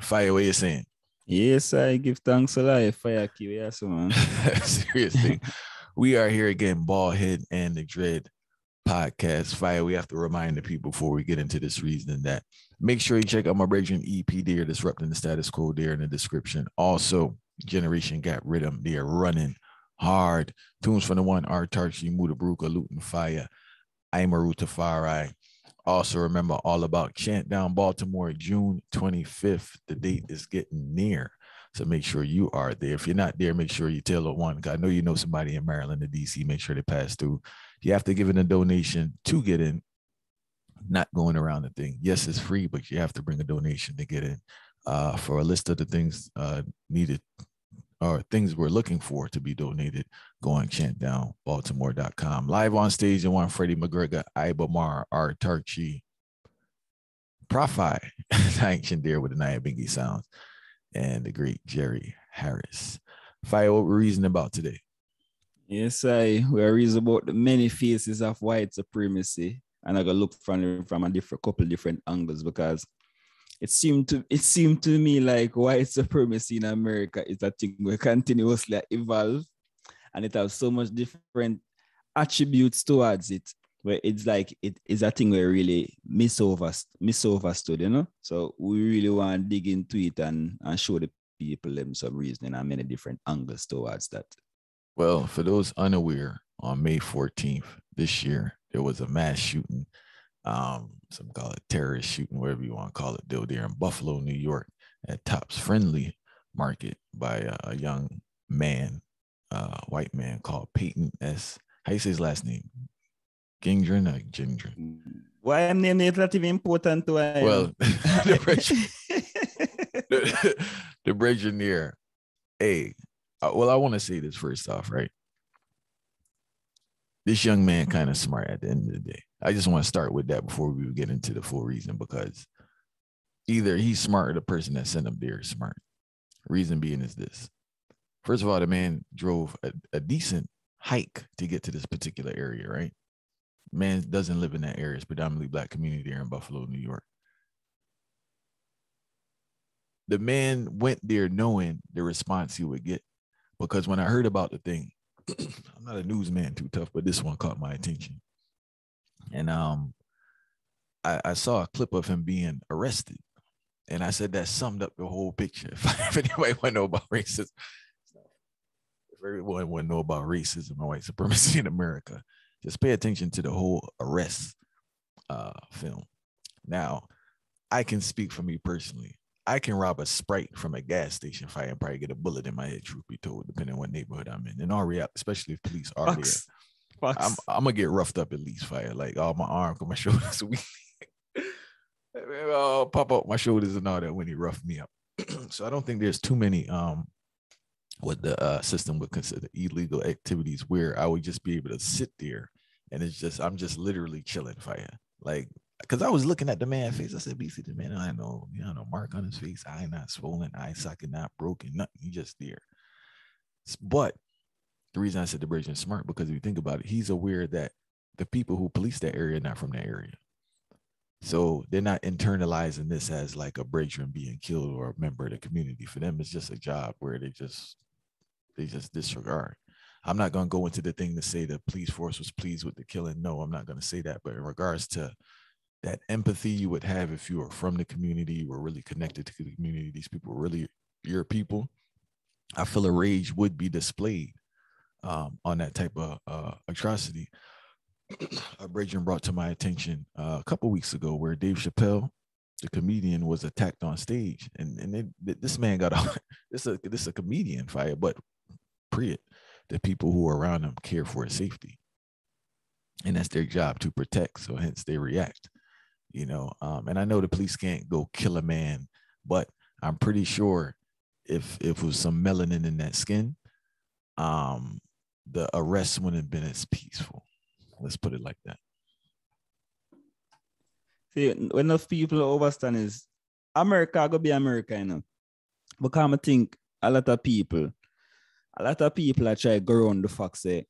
Fire, what you saying? Yes, I give thanks a lot. Fire Q, yes, man. Seriously. We are here again, Ballhead and the Dread podcast. Fire, we have to remind the people before we get into this reason that make sure you check out my Brethren EP there, Disrupting the Status Quo there in the description. Also, Generation Got Riddim, they are running hard. Tunes from the one, Autarchii, Mudabruka, Luton Fire, Aimaru Tafari. Also, remember all about Chant Down Baltimore, June 25th. The date is getting near. So make sure you are there. If you're not there, make sure you tell it one. I know you know somebody in Maryland or DC. Make sure they pass through. You have to give in a donation to get in, not going around the thing. Yes, it's free, but you have to bring a donation to get in. For a list of the things needed or things we're looking for to be donated, go on chantdownbaltimore.com. Live on stage, and one Freddie McGregor, Ibamar, Autarchii, Profi, Ancient there with the Naya Bingy sounds, and the great Jerry Harris. Fire, what we're reasoning about today? Yes, we're reasoning about the many faces of white supremacy, and I gotta look from a couple different angles, because it seemed to me like white supremacy in America is a thing where continuously evolve, and it has so much different attributes towards it, where it's like it is a thing where really misunderstood, you know. So we really want to dig into it and show the people them some reasoning and many different angles towards that. Well, for those unaware, on May 14th this year, there was a mass shooting. Some call it terrorist shooting, whatever you want to call it, there in Buffalo, New York, at Tops Friendly Market by a young man, white man called Peyton S. How you say his last name? Gingdrin or Gingdrin? Why name is not even important to I? Well, the Bridgeneer. Hey, well, I want to say this first off, right? This young man kind of smart at the end of the day. I just want to start with that before we get into the full reason, because either he's smart or the person that sent him there is smart. Reason being is this. First of all, the man drove a decent hike to get to this particular area, right? Man doesn't live in that area. It's predominantly Black community there in Buffalo, New York. The man went there knowing the response he would get, because when I heard about the thing, I'm not a newsman too tough, but this one caught my attention. And I saw a clip of him being arrested. And I said that summed up the whole picture. If anybody want to know about racism, if everyone want to know about racism and white supremacy in America, just pay attention to the whole arrest film. Now, I can speak for me personally. I can rob a Sprite from a gas station fire and probably get a bullet in my head, truth be told, depending on what neighborhood I'm in. In all reality, especially if police are there. I'm gonna get roughed up at least, fire. Like all my arms and my shoulders weak. I'll pop up my shoulders and all that when he roughed me up. So I don't think there's too many what the system would consider illegal activities where I would just be able to sit there and I'm just literally chilling, fire. Like, because I was looking at the man's face. I said, BC, the man, I know, mark on his face, eye not swollen, eye socket not broken, nothing. He just there. But the reason I said the Bridge is smart, because if you think about it, he's aware that the people who police that area are not from that area. So they're not internalizing this as like a Bridger being killed or a member of the community. For them, it's just a job where they just disregard. I'm not going to go into the thing to say the police force was pleased with the killing. No, I'm not going to say that. But in regards to that empathy you would have if you were from the community, you were really connected to the community, these people were really your people, I feel a rage would be displayed on that type of atrocity. A Bridget brought to my attention a couple weeks ago where Dave Chappelle, the comedian, was attacked on stage, and this man got this a comedian fire, but the people who are around him care for his safety, and that's their job to protect. So hence they react, and I know the police can't go kill a man, but I'm pretty sure if it was some melanin in that skin, the arrest wouldn't have been as peaceful. Let's put it like that. See, when enough people understand is America go be America, Because I think a lot of people are trying to go around the fact that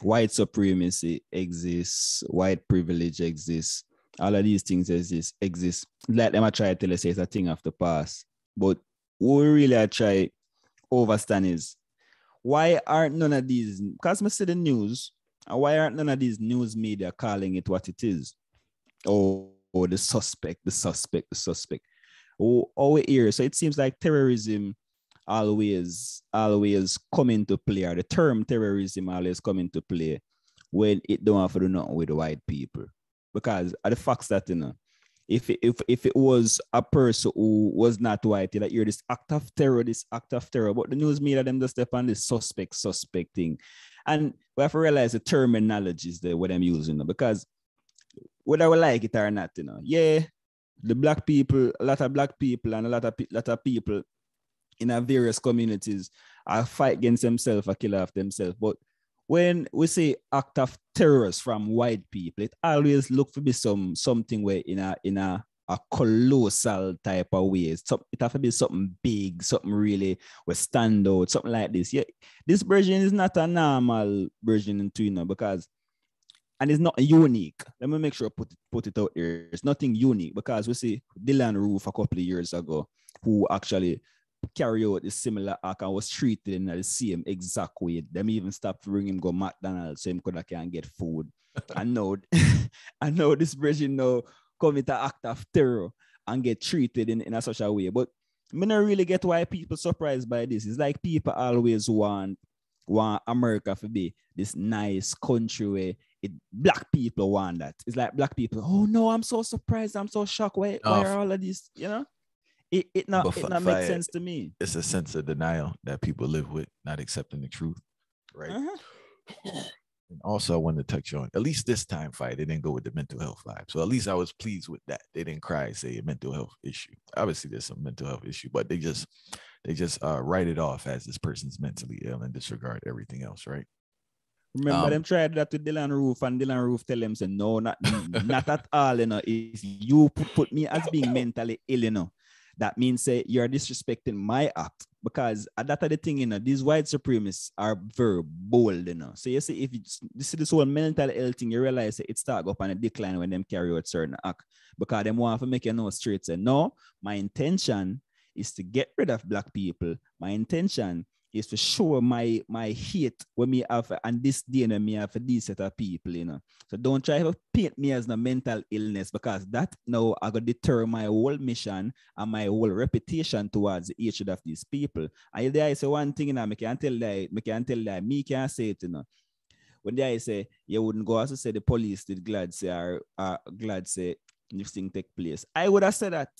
white supremacy exists, white privilege exists, all of these things exist. Like them I try to tell us it's a thing of the past. But what we really are try overstand is why aren't none of these, because I see the news, and why aren't none of these news media calling it what it is? Oh, the suspect, the suspect, the suspect. Oh, here. So it seems like terrorism always come into play, or the term terrorism always come into play when it don't have to do nothing with the white people. Because of the facts that, if it was a person who was not white, you like hear this act of terror, but the news media them just step on this suspect thing. And we have to realize the terminology is what I'm using, because whether we like it or not, yeah, the black people, a lot of black people and a lot of people in our various communities are fight against themselves or kill off themselves. But when we say act of terrorists from white people, it always look to be something where in a colossal type of way. It have to be something big, something really will stand out, something like this. Yeah, this version is not a normal version into, because, and it's not unique. Let me make sure I put it out there. It's nothing unique, because we see Dylan Roof a couple of years ago, who actually carry out a similar act and was treated in the same exact way. Them even stopped to bring him go McDonald's so him can get food. I know this version now commit an act of terror and get treated in a such a way. But I don't really get why people surprised by this. It's like people always want America to be this nice country where black people want that. It's like black people, oh no, I'm so surprised, I'm so shocked. Why are all of these, It not makes sense to me. It's a sense of denial that people live with, not accepting the truth, right? And also, I wanted to touch on, at least this time, fight, they didn't go with the mental health vibe. So at least I was pleased with that. They didn't cry, say a mental health issue. Obviously, there's some mental health issue, but they just write it off as this person's mentally ill and disregard everything else, right? Remember them tried that with Dylan Roof, and Dylan Roof tell them, say, no, not at all, If you put me as being mentally ill, that means say you're disrespecting my act, because that's the thing, these white supremacists are very bold, So you see, if you see this whole mental health thing, you realize it start up on a decline when them carry out certain act, because them want to make you know straight, say, no, my intention is to get rid of black people. My intention is to show my hate when me have, and this day me have for these set of people, So don't try to paint me as a mental illness, because that now I got deter my whole mission and my whole reputation towards each of these people. And there I say one thing, I can't tell that me can't say it, When there I say you wouldn't go as to say the police did glad say this thing take place, I would have said that.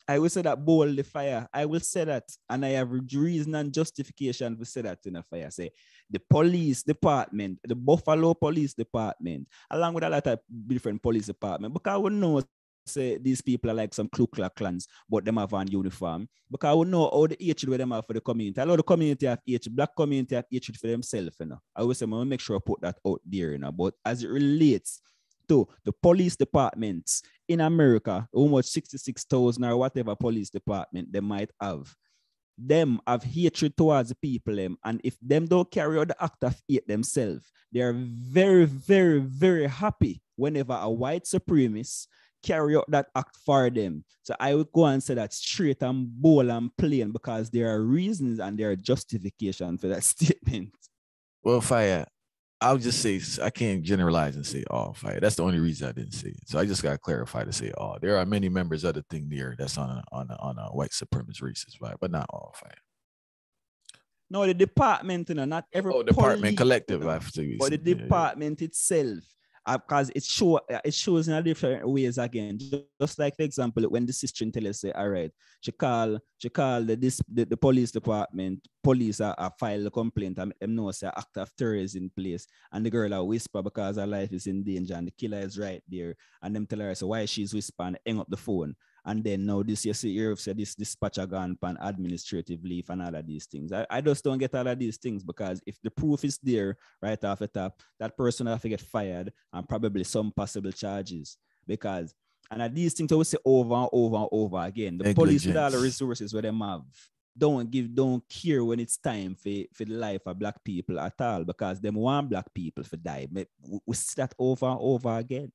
I will say that bowl the fire. I will say that, and I have reason and justification to say that in a fire. Say the police department, the Buffalo Police Department, along with a lot of different police department, because we know say these people are like some Ku Klux Klans, but them have on uniform. Because we know all the hatred where them have for the community. A lot of the community have hatred, black community have hatred for themselves. I will say, I'm gonna make sure I put that out there. But as it relates to the police departments in America, almost 66,000 or whatever police department they might have, them have hatred towards the people, and if them don't carry out the act of hate themselves, they are very, very, very happy whenever a white supremacist carry out that act for them. So I would go and say that straight and bold and plain, because there are reasons and there are justification for that statement. Well, fire, I'll just say, I can't generalize and say all fire. That's the only reason I didn't say it. So I just got to clarify to say all. There are many members of the thing there that's on a white supremacist racist vibe, but not all fire. No, the department, not every department collective. But the department itself, because it shows in a different ways again. Just like the example when the sister tell us, say, all right, she call the police department, police are file a complaint, and them know say act of terror is in place, and the girl a whisper because her life is in danger, and the killer is right there, and them tell her so why she's whispering, hang up the phone. And then now this, you see, Europe said this dispatcher gone pan administrative leave and all of these things. I just don't get all of these things, because if the proof is there right off the top, that person have to get fired and probably some possible charges. Because, and these things I will say over and over and over again. The police with all the resources where they have don't care when it's time for the life of black people at all, because them want black people to die. We see that over and over again.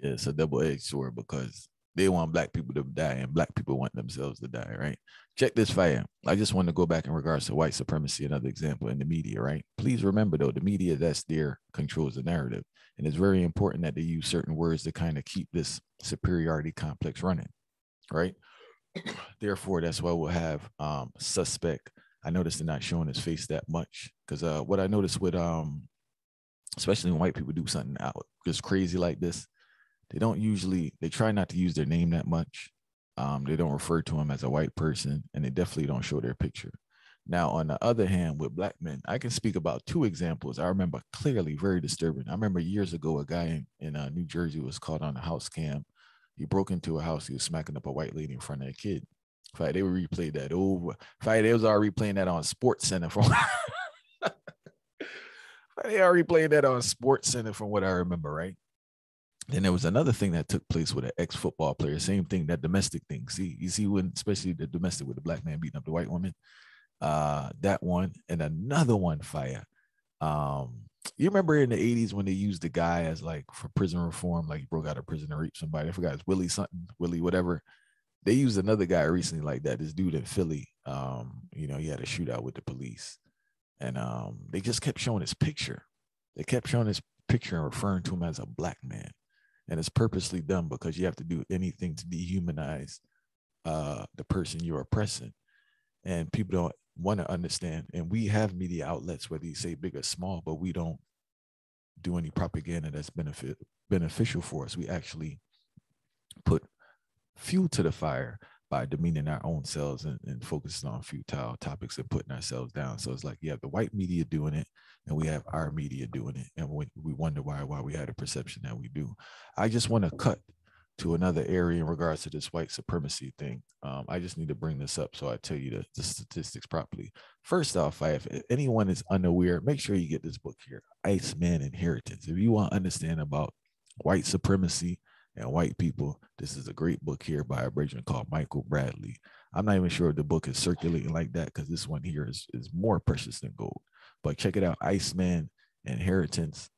Yeah, it's a double-edged sword, because They want black people to die and black people want themselves to die, right? Check this fire. I just want to go back in regards to white supremacy, another example in the media, right? Please remember though, the media that's there controls the narrative. And it's very important that they use certain words to kind of keep this superiority complex running, right? Therefore, that's why we'll have suspect. I noticed they're not showing his face that much because what I noticed with especially when white people do something out just crazy like this, they try not to use their name that much. They don't refer to him as a white person, and they definitely don't show their picture. Now, on the other hand, with black men, I can speak about two examples I remember clearly, very disturbing. I remember years ago, a guy in New Jersey was caught on a house cam. He broke into a house. He was smacking up a white lady in front of a kid. In fact, they would replay that over. In fact, they was already replaying that on Sports Center from. They already playing that on Sports Center from what I remember, right? Then there was another thing that took place with an ex-football player. Same thing, that domestic thing. See, you see when, especially the domestic with the black man beating up the white woman. That one and another one, fire. You remember in the 80s when they used the guy as like for prison reform, like he broke out of prison and raped somebody. I forgot, it's Willie something, Willie whatever. They used another guy recently like that. This dude in Philly, he had a shootout with the police, and they just kept showing his picture. They kept showing his picture and referring to him as a black man. And it's purposely done because you have to do anything to dehumanize the person you're oppressing. And people don't want to understand. And we have media outlets, whether you say big or small, but we don't do any propaganda that's beneficial for us. We actually put fuel to the fire by demeaning our own selves and focusing on futile topics and putting ourselves down. So it's like you have the white media doing it and we have our media doing it. And we wonder why we had a perception that we do. I just want to cut to another area in regards to this white supremacy thing. I just need to bring this up so I tell you the statistics properly. First off, if anyone is unaware, make sure you get this book here, Iceman Inheritance. If you want to understand about white supremacy and white people, this is a great book here by a Bridgman called Michael Bradley. I'm not even sure if the book is circulating like that because this one here is more precious than gold. But check it out, Iceman Inheritance.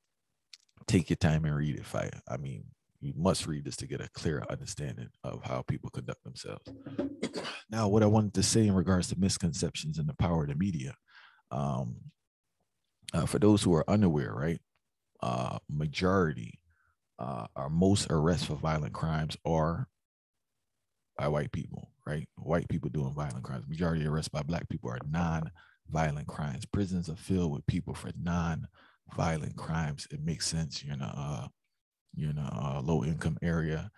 Take your time and read it, fire. I mean, you must read this to get a clear understanding of how people conduct themselves. Now, what I wanted to say in regards to misconceptions and the power of the media, for those who are unaware, right, majority or most arrests for violent crimes are by white people, right? White people doing violent crimes. Majority of arrests by black people are non-violent crimes. Prisons are filled with people for non-violent crimes. It makes sense. You're in a low-income area.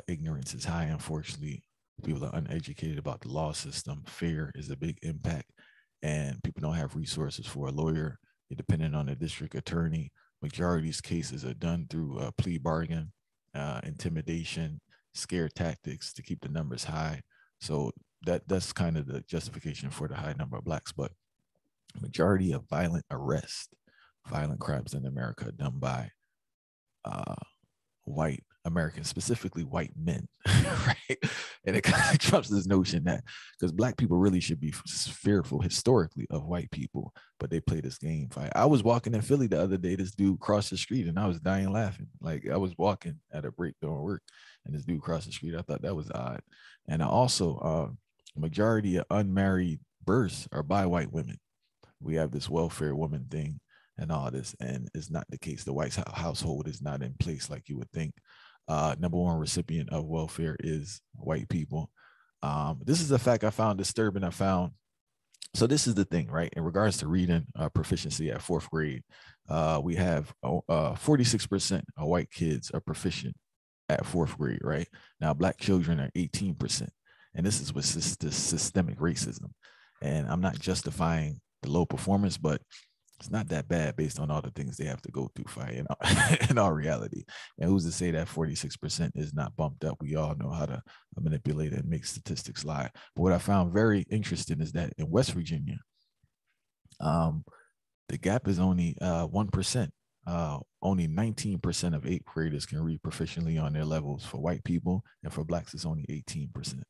Ignorance is high, unfortunately. People are uneducated about the law system. Fear is a big impact, and people don't have resources for a lawyer. You're dependent on a district attorney. Majority of these cases are done through plea bargain, intimidation, scare tactics to keep the numbers high. So that's kind of the justification for the high number of blacks. But majority of violent arrests, violent crimes in America are done by white Americans, specifically white men, right? And it kind of trumps this notion that because black people really should be fearful historically of white people, but they play this game. I was walking in Philly the other day, this dude crossed the street and I was dying laughing. Like I was walking at a break doing work and this dude crossed the street. I thought that was odd. And I also, majority of unmarried births are by white women. We have this welfare woman thing and all this, and it's not the case. The white household is not in place like you would think. Number one recipient of welfare is white people. This is a fact I found disturbing. So this is the thing, right? In regards to reading proficiency at fourth grade, we have 46% of white kids are proficient at fourth grade, right? Now, black children are 18%. And this is with this systemic racism. And I'm not justifying the low performance, but it's not that bad based on all the things they have to go through in all reality. And who's to say that 46% is not bumped up? We all know how to manipulate and make statistics lie. But what I found very interesting is that in West Virginia, the gap is only 1%. Only 19% of eighth graders can read proficiently on their levels for white people, and for blacks, it's only 18%.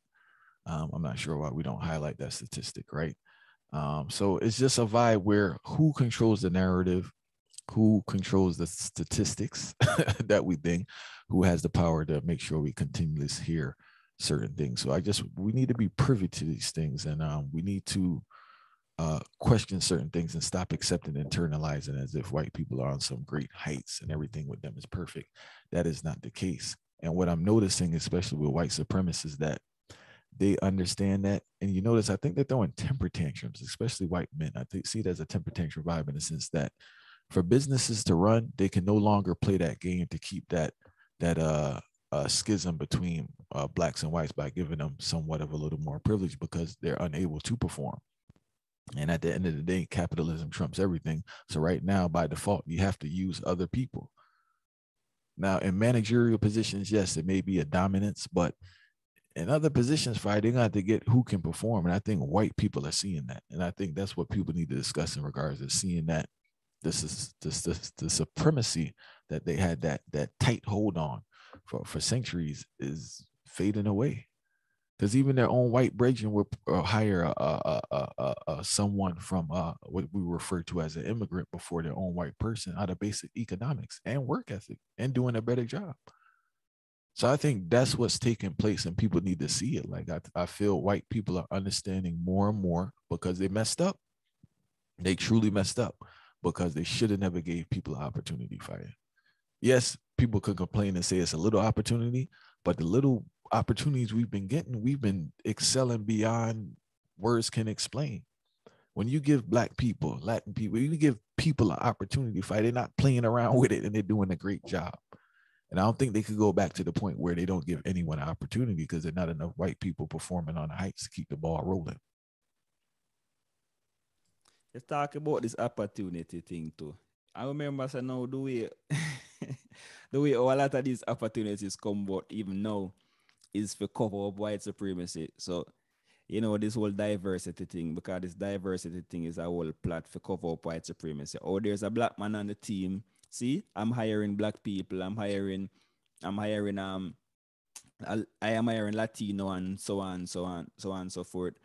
I'm not sure why we don't highlight that statistic, right? So it's just a vibe where who controls the narrative, who controls the statistics that we think, who has the power to make sure we continuously hear certain things. So we need to be privy to these things, and we need to question certain things and stop accepting and internalizing as if white people are on some great heights and everything with them is perfect. That is not the case. And what I'm noticing, especially with white supremacists, that they understand that. And you notice, I think they're throwing temper tantrums, especially white men. I think see it as a temper tantrum vibe in the sense that for businesses to run, they can no longer play that game to keep that schism between blacks and whites by giving them somewhat of a little more privilege because they're unable to perform. And at the end of the day, capitalism trumps everything. So right now, by default, you have to use other people. Now, in managerial positions, yes, it may be a dominance, but in other positions, fighting, I have to get who can perform. And I think white people are seeing that. And I think that's what people need to discuss in regards to seeing that this is the supremacy that they had that tight hold on for centuries is fading away. Because even their own white brethren would hire someone from what we refer to as an immigrant before their own white person out of basic economics and work ethic and doing a better job. So I think that's what's taking place, and people need to see it. Like I feel white people are understanding more and more because they messed up. They truly messed up because they should have never gave people an opportunity fighting. Yes, people could complain and say it's a little opportunity, but the little opportunities we've been getting, we've been excelling beyond words can explain. When you give black people, Latin people, you give people an opportunity to fight, they're not playing around with it and they're doing a great job. And I don't think they could go back to the point where they don't give anyone an opportunity because there's not enough white people performing on the heights to keep the ball rolling. Let's talk about this opportunity thing too. I remember saying now the way the way a lot of these opportunities come about even now is for cover up white supremacy. So, this whole diversity thing, because this diversity thing is a whole plot for cover up white supremacy. Oh, there's a black man on the team. See, I'm hiring black people. I'm hiring I am hiring Latino and so on, so on, so on, so forth.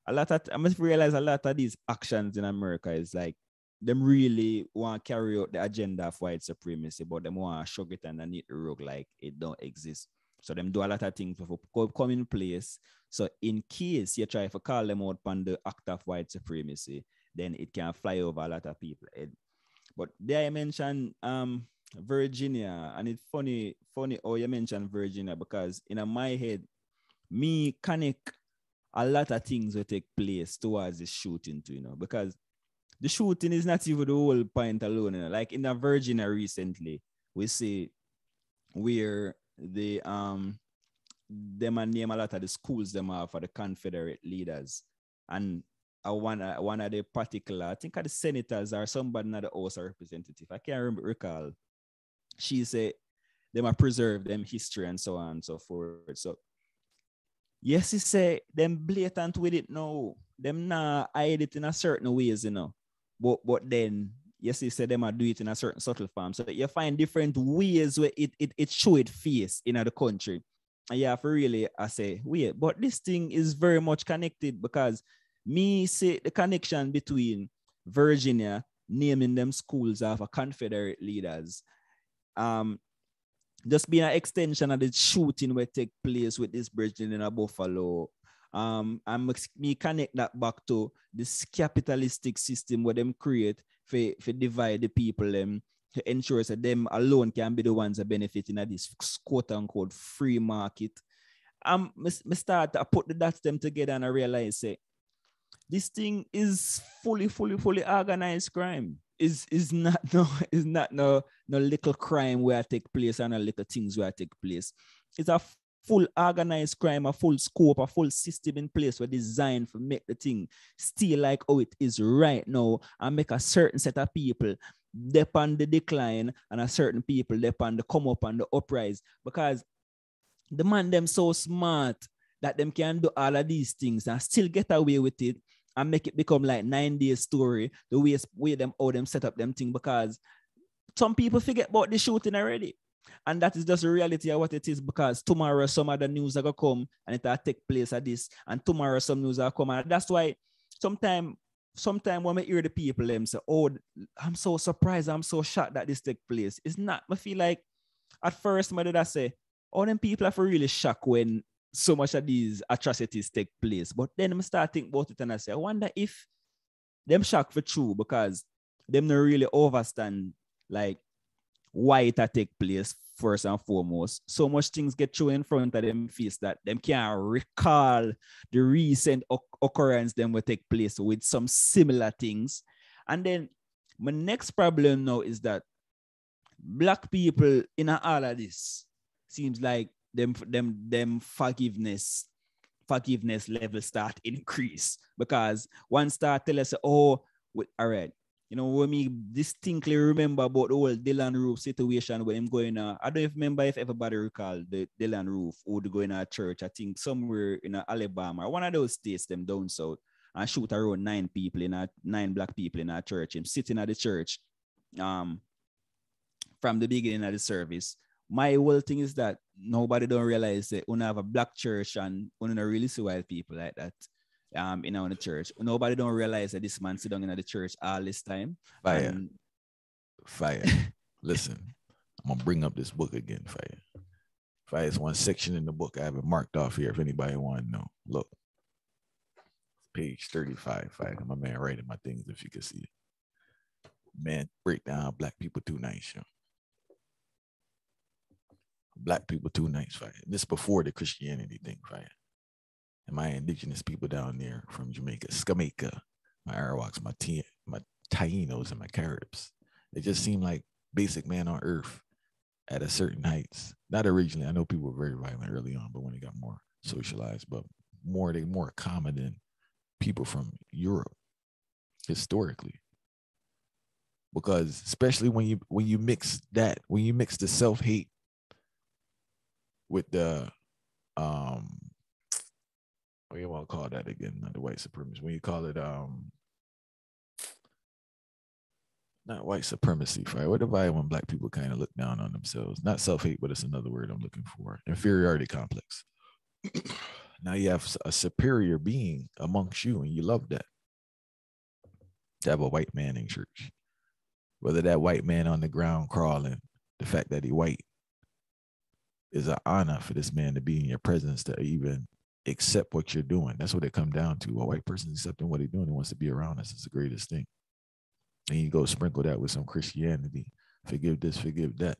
I must realize a lot of these actions in America is like them really want to carry out the agenda of white supremacy, but them want to shrug it underneath the rug like it don't exist. So them do a lot of things for come in place. So in case you try to call them out on the act of white supremacy, then it can fly over a lot of people. But there I mentioned Virginia, and it's funny how you mentioned Virginia because in my head, me connect a lot of things will take place towards the shooting too, because the shooting is not even the whole point alone. Like in Virginia recently, we see where the them and name a lot of the schools them are for the Confederate leaders. And one of the particular, I think of the senators or somebody in the House of Representative, I can't recall. She said they might preserve them history and so on and so forth. So yes, he say them blatant with it now. Them not hide it in a certain ways, But then yes, he said them are do it in a certain subtle form. So you find different ways where it show it face in the country. And you have to really say, wait, but this thing is very much connected because me see the connection between Virginia naming them schools after Confederate leaders. Just being an extension of the shooting will take place with this bridging in a Buffalo. And me connect that back to this capitalistic system where them create for divide the people to ensure that them alone can be the ones that benefit in this quote unquote free market. Me start to put the dots them together and I realize this thing is fully organized crime. Is not no little crime where it take place and no little things where it take place. It's a full organized crime, a full scope, a full system in place where designed to make the thing still like how it is right now and make a certain set of people dip on the decline and a certain people dip on the come up and the uprise because the man them so smart that them can do all of these things and still get away with it and make it become like 9 days story, the way them how them set up them thing because some people forget about the shooting already. And that is just the reality of what it is because tomorrow some other news are going to come and it will take place at this and tomorrow some news will come. And that's why sometimes sometimes when I hear the people them say, oh, I'm so surprised, I'm so shocked that this take place. It's not. I feel like at first my dad say, oh, them people are for really shocked when so much of these atrocities take place. But then I start thinking about it and I say, I wonder if them shocked for true because them not really understand like why it take place first and foremost. So much things get thrown in front of them face that them can't recall the recent occurrence them will take place with some similar things. And then my next problem now is that Black people in all of this seems like them forgiveness level start increase because one start tell us, oh, well, all right, you know, when me distinctly remember about the whole Dylan Roof situation when him going, I don't even remember if everybody recall the Dylan Roof would go in a church, I think somewhere in Alabama, one of those states, them down south, and shoot around 9 Black people in a church, him sitting at the church from the beginning of the service. My whole thing is that nobody don't realize that when I have a Black church and when don't really see white people like that in the church. Nobody don't realize that this man sit down in the church all this time. Fire. Listen, I'm gonna bring up this book again. Fire is one section in the book I have it marked off here if anybody want to know. Look, page 35. Fire, my man writing my things if you can see it. Man, break down Black people too nice, yo. Black people too nice, fire. This before the Christianity thing, fire. And my indigenous people down there from Jamaica, Skamaica, my Arawaks, my Tainos, and my Caribs. They just seem like basic man on earth at a certain heights. Not originally. I know people were very violent early on, but when they got more socialized, but they're more common than people from Europe historically. Because especially when you mix the self-hate with the what do you want to call that again? Not the white supremacy. When you call it not white supremacy, right? What about when Black people kind of look down on themselves? Not self-hate, but it's another word I'm looking for. Inferiority complex. Now you have a superior being amongst you, and you love that. To have a white man in church. Whether that white man on the ground crawling, the fact that he white is an honor for this man to be in your presence to even accept what you're doing. That's what it comes down to. A white person accepting what he's doing and wants to be around us is the greatest thing. And you go sprinkle that with some Christianity. Forgive this, forgive that.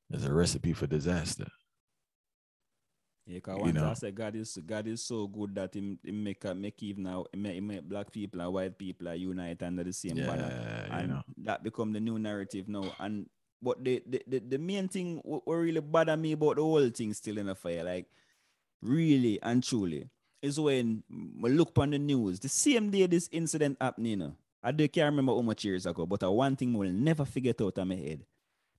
There's a recipe for disaster. Yeah, because once I say God is so good that he make even now make Black people and white people unite under the same banner. And that become the new narrative now. And but the main thing what really bother me about the whole thing still in a fire, like really and truly, is when we look on the news, the same day this incident happened, you know. I can't remember how much years ago, but one thing will never figure it out of my head.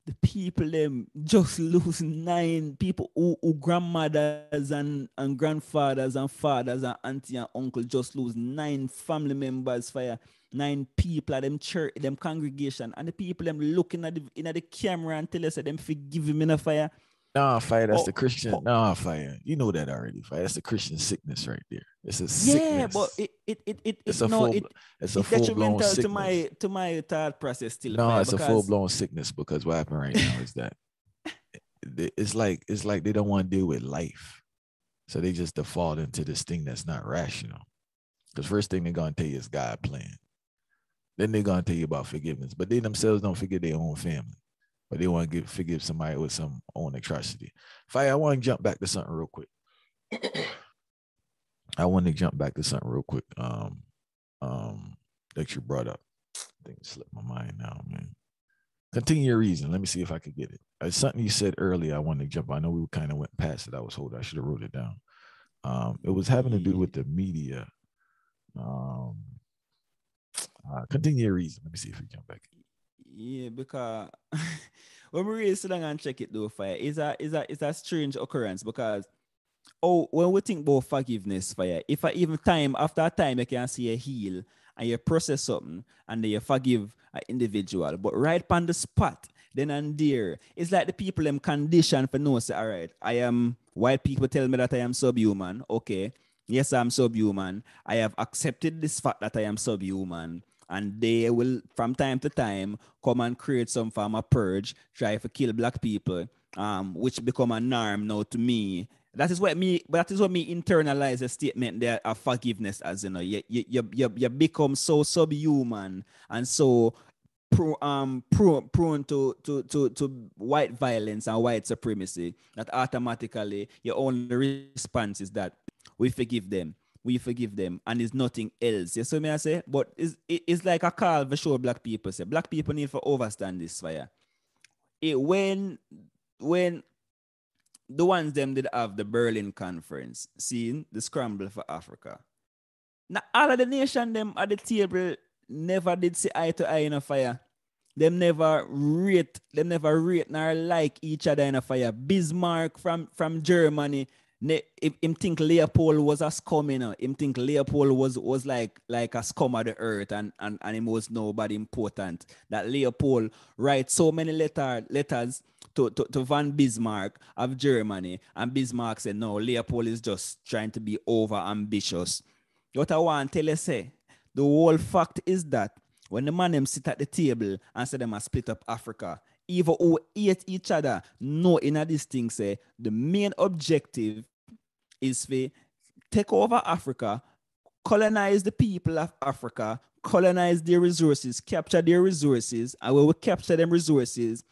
The people them just lose 9 people who grandmothers and grandfathers and fathers and auntie and uncle just lose 9 family members fire 9 people at them church, them congregation, and the people them looking at the camera and tell us that them forgive him in a fire. Nah, fire, that's the Christian. Nah, fire. You know that already, fire. That's the Christian sickness right there. It's a sickness. Yeah, but it's a full-blown sickness. To my thought process still. No, it's a full-blown sickness because what happened right now is that it's like they don't want to deal with life. So they just default into this thing that's not rational. Because first thing they're gonna tell you is God plan. Then they're gonna tell you about forgiveness. But they themselves don't forgive their own family. But they want to forgive somebody with some own atrocity. Fire, I want to jump back to something real quick. That you brought up. I think it slipped my mind now, man. Continue your reason. Let me see if I could get it. It's something you said earlier. I wanted to jump. I know we kind of went past it. I should have wrote it down. It was having to do with the media. Continue your reason. Let me see if we jump back. Yeah, because when we really sit down and check it though, fire, it's a strange occurrence because when we think about forgiveness, fire, if I even after a time you can see a heal and you process something and then you forgive an individual, but right on the spot, then and there, it's like the people them condition for no say, all right, white people tell me that I am subhuman, okay. Yes, I'm subhuman. I have accepted this fact that I am subhuman. And they will, from time to time, come and create some form of purge, try to kill black people, which become a norm now to me. That is what me internalize a statement there of forgiveness as, you become so subhuman and so prone to white violence and white supremacy that automatically your only response is that we forgive them and there's nothing else. You see me I say? But it's like a call for sure black people say. Black people need to overstand this fire. When the ones them did have the Berlin conference, seeing the scramble for Africa. Now all of the nation them at the table never did see eye to eye in a fire. Them never rate nor like each other in a fire. Bismarck from Germany, him think Leopold was a scum, Him think Leopold was like a scum of the earth and him was nobody important. That Leopold write so many letters to Van Bismarck of Germany, and Bismarck said, no, Leopold is just trying to be over ambitious. What I want to tell you, say, the whole fact is that when the man them sit at the table and say them a split up Africa, even who hate each other, no in this thing say the main objective is to take over Africa, colonize the people of Africa, colonize their resources, capture their resources, and when we capture them resources,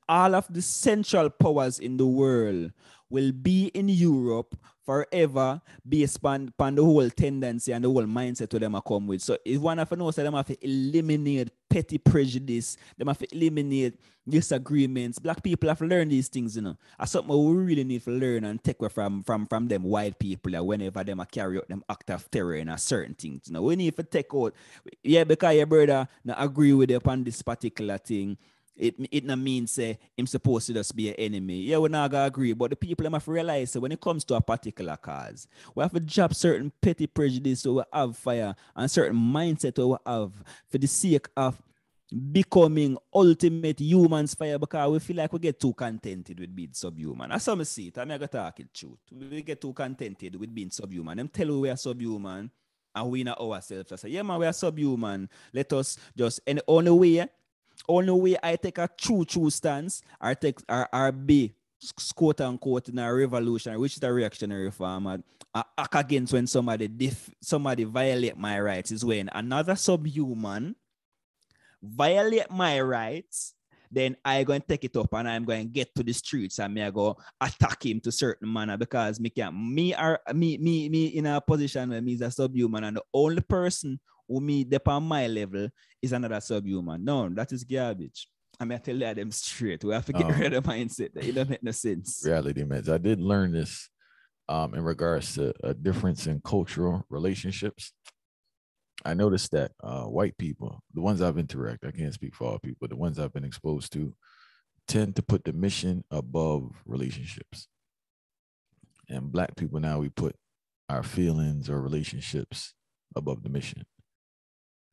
all of the central powers in the world will be in Europe forever based upon the whole tendency and the whole mindset to them I come with. So if one of them knows that them have to eliminate petty prejudice, them have to eliminate disagreements. Black people have to learn these things, As something we really need to learn and take away from them white people whenever them carry out them act of terror in a certain things. We need to take out, because your brother not agree with you upon this particular thing. It not mean say him supposed to just be an enemy. Yeah, we're not gonna agree, but the people have to realize that when it comes to a particular cause, we have to drop certain petty prejudice so we have fire and certain mindset we have for the sake of becoming ultimate humans fire, because we feel like we get too contented with being subhuman. That's how I see it. I'm gonna talk it truth. We get too contented with being subhuman. Them tell we are subhuman and we not ourselves. I say, yeah man, we are subhuman. Let us just, and the only way I take a true stance or be quote unquote in a revolution, which is a reactionary format, act against when somebody violate my rights is when another subhuman violate my rights, then I going to take it up and I'm going to get to the streets and I go attack him to certain manner because me in a position where me is a subhuman and the only person who me upon my level is another subhuman. No, that is garbage. I mean, I tell them straight. We have to get rid of the mindset. It don't make no sense. Reality, man. I did learn this in regards to a difference in cultural relationships. I noticed that white people, the ones I've interacted, I can't speak for all people, the ones I've been exposed to, tend to put the mission above relationships. And black people now, we put our feelings or relationships above the mission.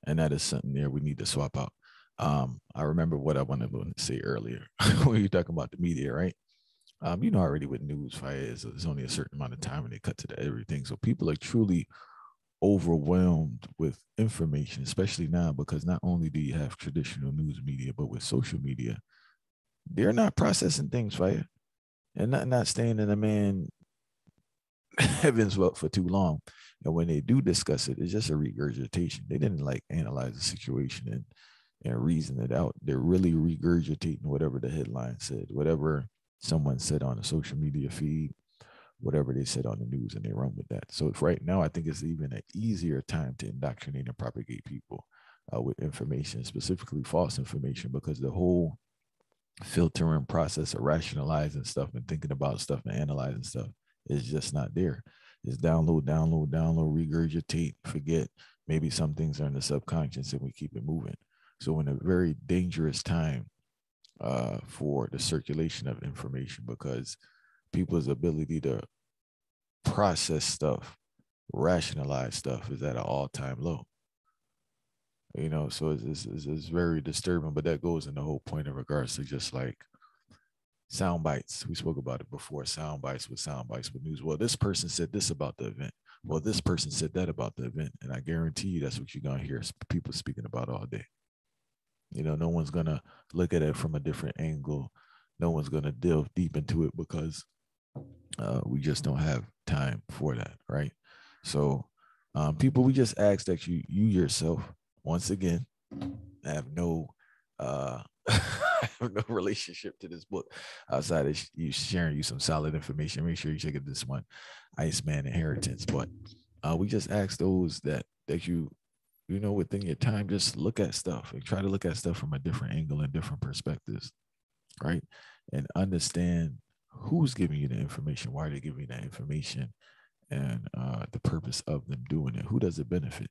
And that is something there we need to swap out. I remember what I wanted to say earlier when you talking about the media, right? Already what news fire is, there's only a certain amount of time and they cut to everything. So people are truly overwhelmed with information, especially now, because not only do you have traditional news media, but with social media, they're not processing things fire and not staying in a man heavens well for too long. And when they do discuss it, it's just a regurgitation. They didn't like analyze the situation and reason it out. They're really regurgitating whatever the headline said, whatever someone said on a social media feed, whatever they said on the news, and they run with that. So right now, I think it's even an easier time to indoctrinate and propagate people with information, specifically false information, because the whole filtering process of rationalizing stuff and thinking about stuff and analyzing stuff is just not there. It's download, regurgitate, forget. Maybe some things are in the subconscious and we keep it moving. So in a very dangerous time for the circulation of information, because people's ability to process stuff, rationalize stuff is at an all-time low. So it's very disturbing, but that goes in the whole point in regards to just like sound bites. We spoke about it before, sound bites with news. Well, this person said this about the event. well, this person said that about the event, and I guarantee you that's what you're gonna hear people speaking about all day. You know, no one's gonna look at it from a different angle. No one's gonna delve deep into it because we just don't have time for that, right? So, people, we just ask that you yourself, once again, have no have no relationship to this book outside of you sharing you some solid information. Make sure you check out this one, Iceman Inheritance. But we just ask those that you know, within your time, just look at stuff and try to look at stuff from a different angle and different perspectives, right? And understand who's giving you the information, why they're giving you that information, and the purpose of them doing it. Who does it benefit,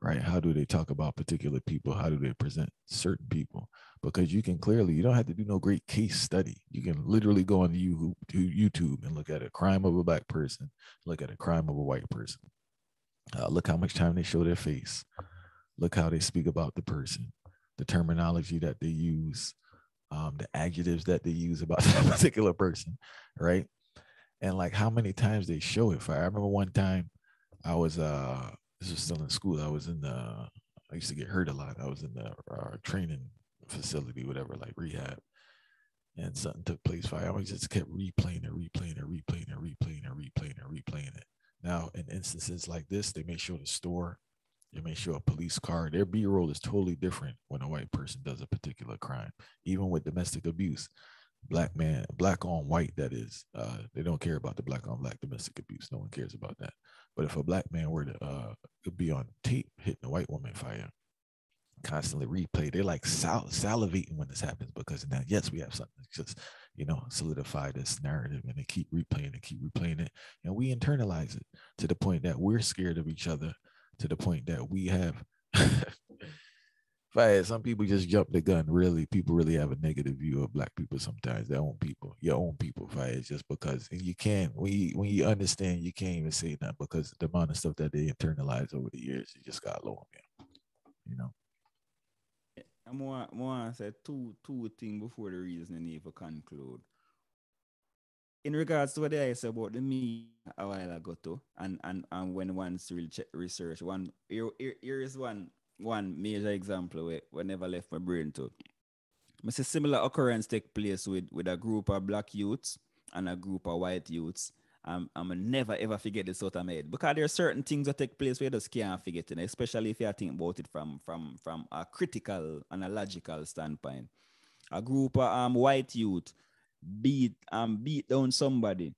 right? How do they talk about particular people? How do they present certain people? Because you can clearly, you don't have to do no great case study. You can literally go on YouTube and look at a crime of a black person, look at a crime of a white person. Look how much time they show their face. Look how they speak about the person, the terminology that they use, the adjectives that they use about that particular person, right? And like how many times they show it. I remember one time I was this was still in school. I used to get hurt a lot. I was in the training facility, whatever, like rehab. And something took place. I always just kept replaying it. Now, in instances like this, they may show the store, they may show a police car. Their B-roll is totally different when a white person does a particular crime. Even with domestic abuse, black on white, that is, they don't care about the black on black domestic abuse. No one cares about that. But if a black man were to be on tape hitting a white woman fire, constantly replay, they're like salivating when this happens, because now, yes, we have something to just, solidify this narrative, and they keep replaying it, and we internalize it to the point that we're scared of each other, to the point that we have some people just jump the gun. Really, people really have a negative view of black people sometimes. Their own people, your own people, just because. And you can't, when you understand, you can't even say that, because the amount of stuff that they internalize over the years, you just got low on them, I want to say two things before the reasoning even conclude. In regards to what I said about the me a while ago too, and when one's really research, here is one major example where never left my brain to. I see similar occurrence take place with a group of black youths and a group of white youths. I'm never ever forget this out of my head, because there are certain things that take place where you just can't forget it, especially if you think about it from a critical and a logical standpoint. A group of white youth beat down somebody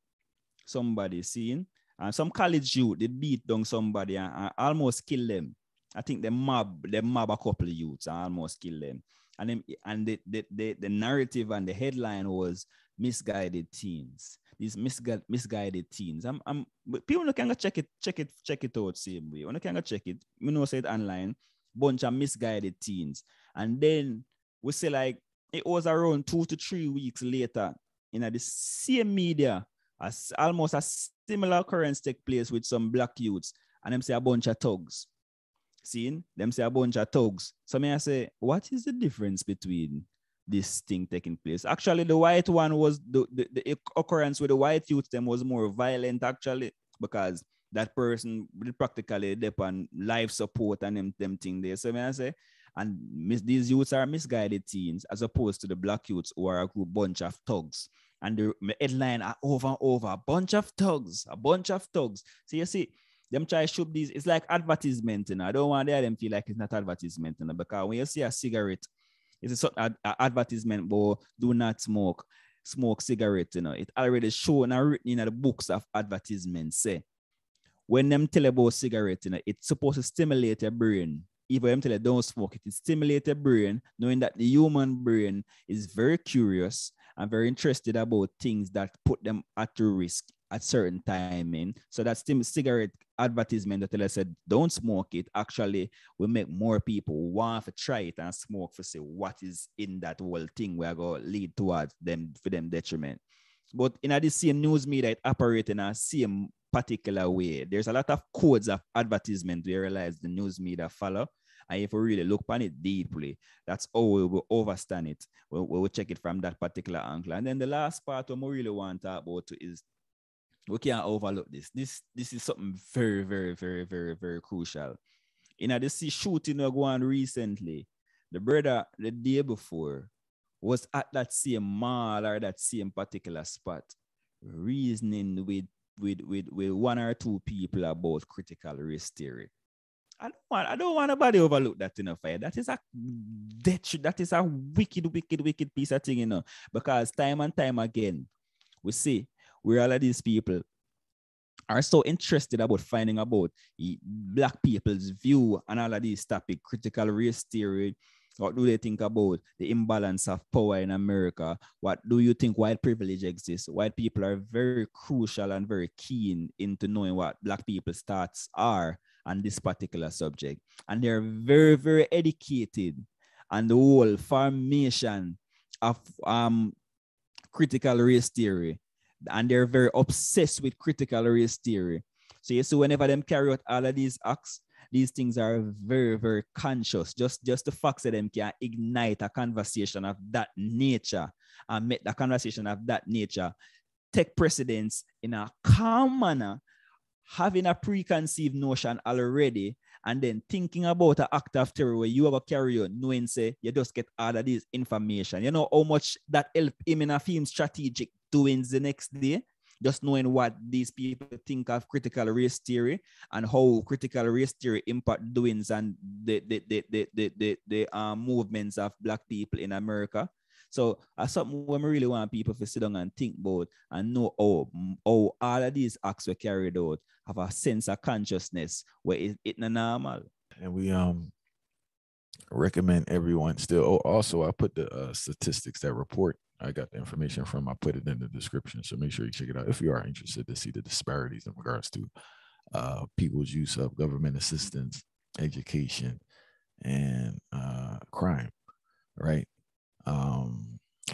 seen, and some college youth, they beat down somebody and almost kill them. I think they mob a couple of youths and almost kill them. And the narrative and the headline was misguided teens. These misguided teens. But people can go check it out same way. When you can go check it, you know, say it online, bunch of misguided teens. And then we say like it was around 2 to 3 weeks later, in the same media, almost a similar occurrence take place with some black youths, and them say a bunch of thugs. Seeing them say a bunch of thugs. So I say, what is the difference between this thing taking place? Actually, the white one was the occurrence with the white youth, them was more violent actually, because that person will practically depend on life support and them thing there. So I say, and these youths are misguided teens, as opposed to the black youths who are a group bunch of thugs. And the headline are over and over, a bunch of thugs. So you see, them try to shoot these, it's like advertisement, I don't want them feel like it's not advertisement, because when you see a cigarette, it's a sort of advertisement, but do not smoke cigarette, it already shown and written in the books of advertisements, say, when them tell about cigarette, it's supposed to stimulate your brain. Even them tell you don't smoke it, stimulates your brain, knowing that the human brain is very curious and very interested about things that put them at risk at certain timing. So that cigarette advertisement that I said, don't smoke it, actually will make more people want to try it and smoke, for say what is in that whole thing where going to lead towards them, for them detriment. But in the same news media, it operates in a same particular way. There's a lot of codes of advertisement we realize the news media follow. And if we really look on it deeply, that's how we will overstand it. We'll check it from that particular angle. And then the last part we really want to talk about is We can't overlook this. This is something very, very, very, very, very crucial. In a this shooting we go on recently, the brother the day before was at that same mall or that same particular spot, reasoning with one or two people about critical race theory. I don't want nobody overlook that in a fight. That is a that is a wicked, wicked, wicked piece of thing, because time and time again, we see where all of these people are so interested about finding about black people's view and all of these topics, critical race theory. What do they think about the imbalance of power in America? What do you think white privilege exists? White people are very crucial and very keen into knowing what black people's thoughts are on this particular subject. And they're very, very educated on the whole formation of critical race theory. And they're very obsessed with critical race theory. So you see, whenever them carry out all of these acts, these things are very, very conscious. Just the fact that them can ignite a conversation of that nature and make the conversation of that nature take precedence in a calm manner, having a preconceived notion already, and then thinking about an act of terror where you have a carry on, knowing say you just get all of this information. You know how much that help him in a film strategic doings the next day, just knowing what these people think of critical race theory and how critical race theory impact doings and the movements of black people in America. So that's something we really want people to sit down and think about and know how all of these acts were carried out, have a sense of consciousness where it's not normal. And we recommend everyone still. Oh, also I put the statistics that report. I got the information from. I put it in the description, so make sure you check it out if you are interested to see the disparities in regards to people's use of government assistance, education, and crime. Right.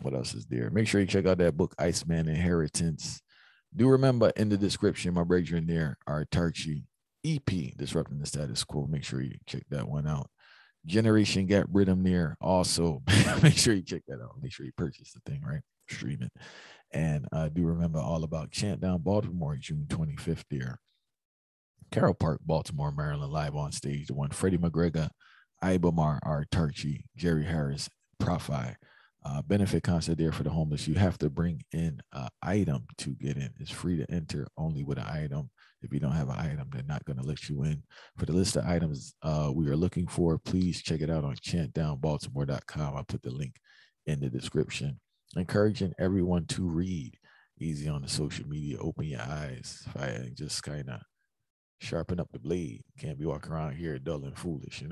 What else is there? Make sure you check out that book, Iceman Inheritance. Do remember in the description, my brethren there, our Autarchii EP, Disrupting the Status Quo. Make sure you check that one out. Generation Gap Riddim there. Also, make sure you check that out. Make sure you purchase the thing, right? Stream it. And do remember all about Chant Down Baltimore, June 25th there. Carroll Park, Baltimore, Maryland, live on stage. The one Freddie McGregor, Ibamar, Autarchii, Jerry Harris, Profi. Benefit concert there for the homeless. You have to bring in an item to get in. It's free to enter only with an item. If you don't have an item, they're not going to let you in. For the list of items we are looking for, please check it out on chantdownbaltimore.com. I put the link in the description. Encouraging everyone to read. Easy on the social media. Open your eyes. Just kind of sharpen up the blade. Can't be walking around here dull and foolish,